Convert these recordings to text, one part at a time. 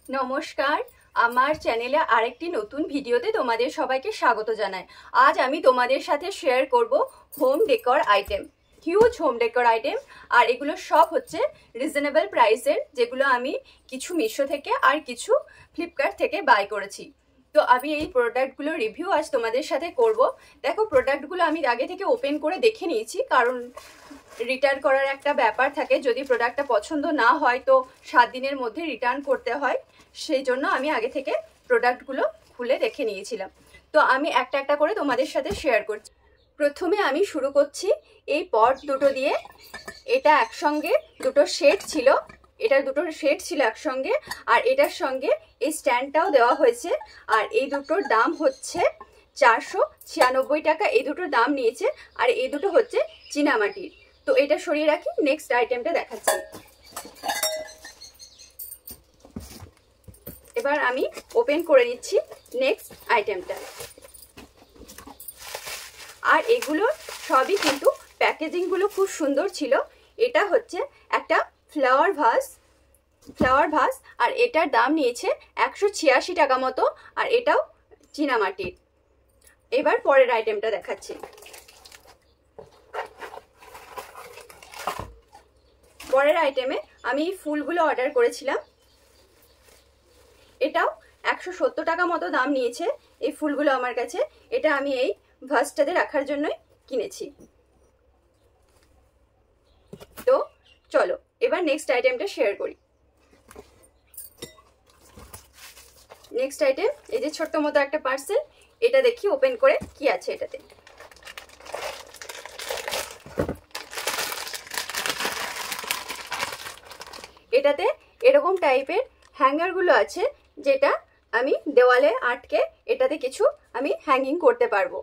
নমস্কার, আমার চ্যানেলে আরেকটি নতুন ভিডিওতে তোমাদের সবাইকে স্বাগত জানাই। আজ আমি তোমাদের সাথে শেয়ার করব home decor item, huge home decor item. আর এগুলো সব হচ্ছে রিজনেবল প্রাইসের, যেগুলো আমি কিছু মিশো থেকে আর কিছু ফ্লিপকার্ট থেকে বাই করেছি। তো আমি এই প্রোডাক্টগুলো রিভিউ আজ তোমাদের সাথে করব। দেখো, প্রোডাক্টগুলো আমি আগে থেকে ওপেন করে দেখে নিয়েছি, কারণ রিটার্ন করার একটা ব্যাপার থাকে। যদি প্রোডাক্টটা পছন্দ না হয় তো 7 দিনের মধ্যে রিটার্ন করতে হয়, সেই জন্য আমি আগে থেকে প্রোডাক্টগুলো খুলে দেখে নিয়েছিলাম। তো আমি একটা একটা করে তোমাদের সাথে শেয়ার করছি। প্রথমে আমি শুরু করছি এই পট দুটো দিয়ে। এটা একসঙ্গে দুটো সেট ছিল, এটার দুটো সেট ছিল একসঙ্গে, আর এটার সঙ্গে এই স্ট্যান্ডটাও দেওয়া হয়েছে। আর এই দুটোর দাম হচ্ছে 496 টাকা। এই দুটোর দাম নিয়েছে। আর এই দুটো হচ্ছে চীনামাটির। তো এটা সরিয়ে রাখি, নেক্সট আইটেমটা দেখাচ্ছি। এবার আমি ওপেন করে নিচ্ছি নেক্সট আইটেমটা। আর এগুলো সবই কিন্তু প্যাকেজিংগুলো খুব সুন্দর ছিল। এটা হচ্ছে একটা ফ্লাওয়ার ভাস, আর এটার দাম নিয়েছে 186 টাকা মতো। আর এটাও চীনামাটির। এবার পরের আইটেমটা দেখাচ্ছি। পরের আইটেমে আমি ফুলগুলো অর্ডার করেছিলাম। এটাও 170 টাকা মতো দাম নিয়েছে এই ফুলগুলো আমার কাছে। এটা আমি এই ভাসটাতে রাখার জন্যই কিনেছি। তো চলো এবার নেক্সট আইটেমটা শেয়ার করি। নেক্সট আইটেম, এই যে ছোট্ট মতো একটা পার্সেল। এটা দেখি ওপেন করে কি আছে এটাতে। এটাতে এরকম টাইপের হ্যাঙ্গারগুলো আছে, যেটা আমি দেওয়ালে আটকে এটাতে কিছু আমি হ্যাঙ্গিং করতে পারবো।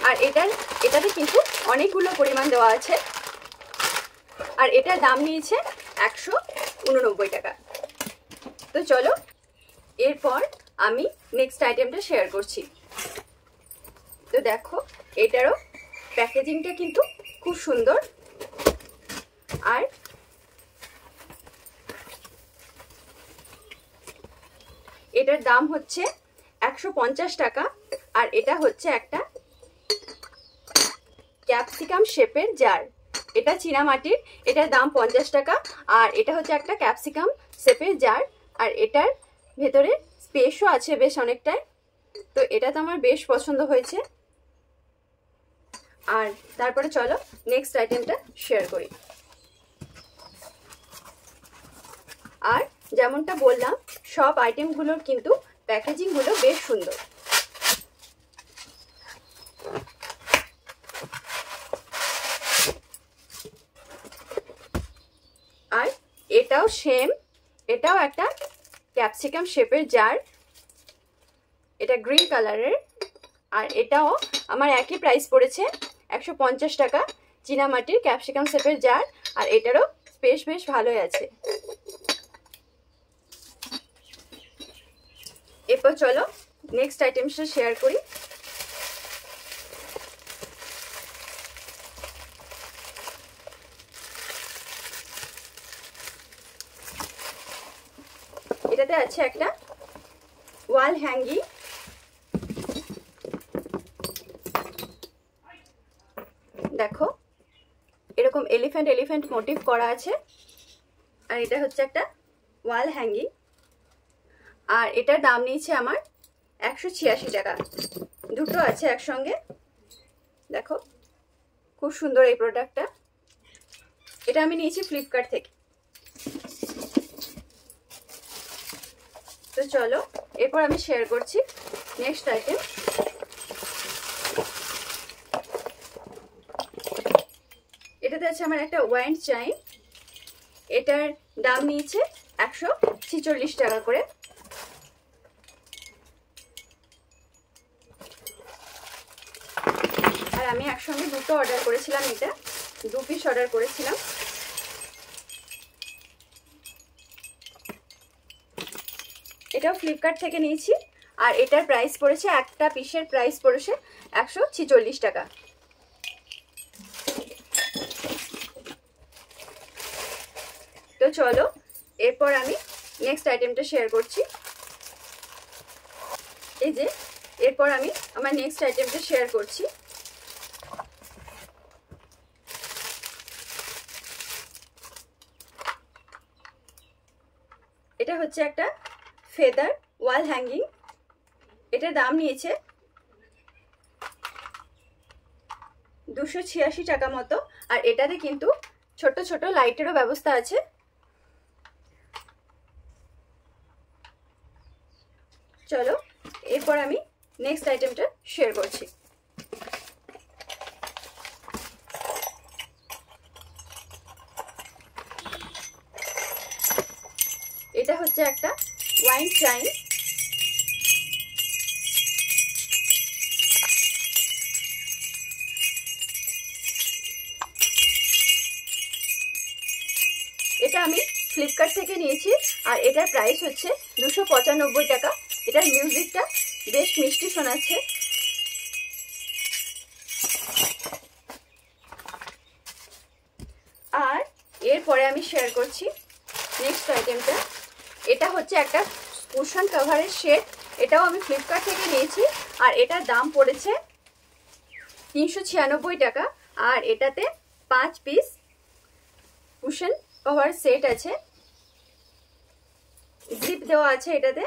আর এটাতে কিন্তু অনেকগুলো পরিমাণ দেওয়া আছে। আর এটার দাম নিয়েছে 189 টাকা। তো চলো এরপর আমি নেক্সট আইটেমটা শেয়ার করছি। তো দেখো, এটারও প্যাকেজিংটা কিন্তু খুব সুন্দর। আর এটার দাম হচ্ছে 150 টাকা। আর এটা হচ্ছে একটা ক্যাপসিকাম শেপের জার। এটা চীনামাটির, এটার দাম 50 টাকা। আর এটা হচ্ছে একটা ক্যাপসিকাম শেপের জার। আর এটার ভেতরে স্পেসও আছে বেশ অনেকটাই। তো এটা তো আমার বেশ পছন্দ হয়েছে। আর তারপরে চলো নেক্সট আইটেমটা শেয়ার করি। আর যেমনটা বললাম, সব আইটেমগুলোর কিন্তু প্যাকেজিংগুলো বেশ সুন্দর। আর এটাও সেম, এটাও একটা ক্যাপসিকাম শেপের জার। এটা গ্রিন কালারের। আর এটাও আমার একই প্রাইস পড়েছে 150 টাকা। চীনামাটির ক্যাপসিকাম শেপের জার। আর এটারও স্পেস বেশ ভালোই আছে। এরপর চলো নেক্সট আইটেমটা শেয়ার করি। এটাতে আছে একটা ওয়াল হ্যাঙ্গিং। দেখো, এরকম এলিফ্যান্ট মোটিভ করা আছে। আর এটা হচ্ছে একটা ওয়াল হ্যাঙ্গিং। আর এটার দাম নিয়েছে আমার 186 টাকা। দুটো আছে একসঙ্গে। দেখো, খুব সুন্দর এই প্রোডাক্টটা। এটা আমি নিয়েছি ফ্লিপকার্ট থেকে। তো চলো এরপর আমি শেয়ার করছি নেক্সট আইটেম। এটাতে আছে আমার একটা ওয়াইন্ড চাইন। এটার দাম নিয়েছে 146 টাকা করে। আর আমি একসঙ্গে দুটো অর্ডার করেছিলাম। এটা 2 পিস অর্ডার করেছিলাম। এটাও ফ্লিপকার্ট থেকে নিয়েছি। আর এটার প্রাইস পড়েছে, একটা পিসের প্রাইস পড়েছে 146 টাকা। তো চলো এরপর আমি নেক্সট আইটেমটা শেয়ার করছি। এই যে এরপর আমি আমার নেক্সট আইটেমটা শেয়ার করছি। এটা হচ্ছে একটা ফেদার ওয়াল হ্যাঙ্গিং। এটার দাম নিয়েছে 286 টাকা মতো। আর এটাতে কিন্তু ছোট ছোট লাইটেরও ব্যবস্থা আছে। চলো এরপর আমি নেক্সট আইটেমটা শেয়ার করছি। এটা হচ্ছে একটা ওয়াইন চাইন। এটা আমি ফ্লিপকার্ট থেকে নিয়েছি আর এটার প্রাইস হচ্ছে 295 টাকা। এটার মিউজিকটা বেশ মিষ্টি শোনাচ্ছে। আর এরপরে আমি শেয়ার করছি নেক্সট আইটেমটা। এটা হচ্ছে একটা কুশন কভারের সেট। এটাও আমি ফ্লিপকার্ট থেকে নিয়েছি আর এটার দাম পড়েছে 396 টাকা। আর এটাতে 5 পিস কুশন কভার সেট আছে, জিপ দেওয়া আছে, এটাতে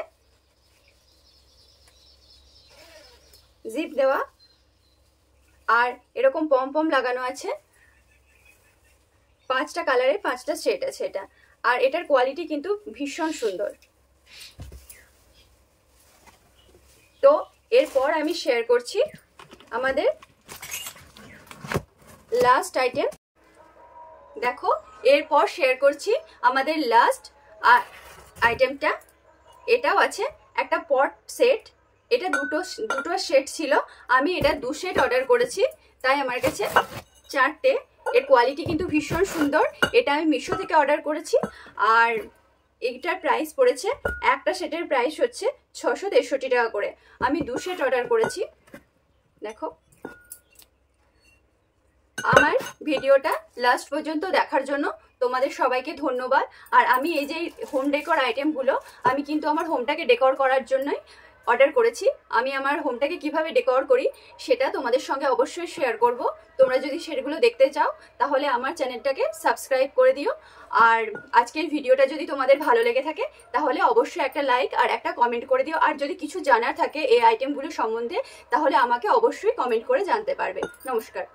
জিপ দেওয়া আর এরকম পম পম লাগানো আছে। 5টা কালারে 5টা সেট আছে এটা। আর এটার কোয়ালিটি কিন্তু ভীষণ সুন্দর। তো এরপর আমি শেয়ার করছি আমাদের লাস্ট আইটেম। দেখো এরপর শেয়ার করছি আমাদের লাস্ট আইটেমটা। এটাও আছে একটা পট সেট। এটা দুটো সেট ছিল, আমি এটা 2 সেট অর্ডার করেছি, তাই আমার কাছে 4টে। এর কোয়ালিটি কিন্তু ভীষণ সুন্দর। এটা আমি মিশো থেকে অর্ডার করেছি আর এইটার প্রাইস পড়েছে, একটা সেটের প্রাইস হচ্ছে 663 টাকা করে। আমি 2 সেট অর্ডার করেছি। দেখো আমার ভিডিওটা লাস্ট পর্যন্ত দেখার জন্য তোমাদের সবাইকে ধন্যবাদ। আর আমি এই যে হোম ডেকোর আইটেমগুলো আমি কিন্তু আমার হোমটাকে ডেকোর করার জন্যই অর্ডার করেছি। আমি আমার হোমটাকে কিভাবে ডেকোর করি সেটা তোমাদের সঙ্গে অবশ্যই শেয়ার করব। তোমরা যদি সেগুলো দেখতে চাও তাহলে আমার চ্যানেলটাকে সাবস্ক্রাইব করে দিও। আর আজকের ভিডিওটা যদি তোমাদের ভালো লেগে থাকে তাহলে অবশ্যই একটা লাইক আর একটা কমেন্ট করে দিও। আর যদি কিছু জানার থাকে এই আইটেমগুলো সম্বন্ধে তাহলে আমাকে অবশ্যই কমেন্ট করে জানতে পারবে। নমস্কার।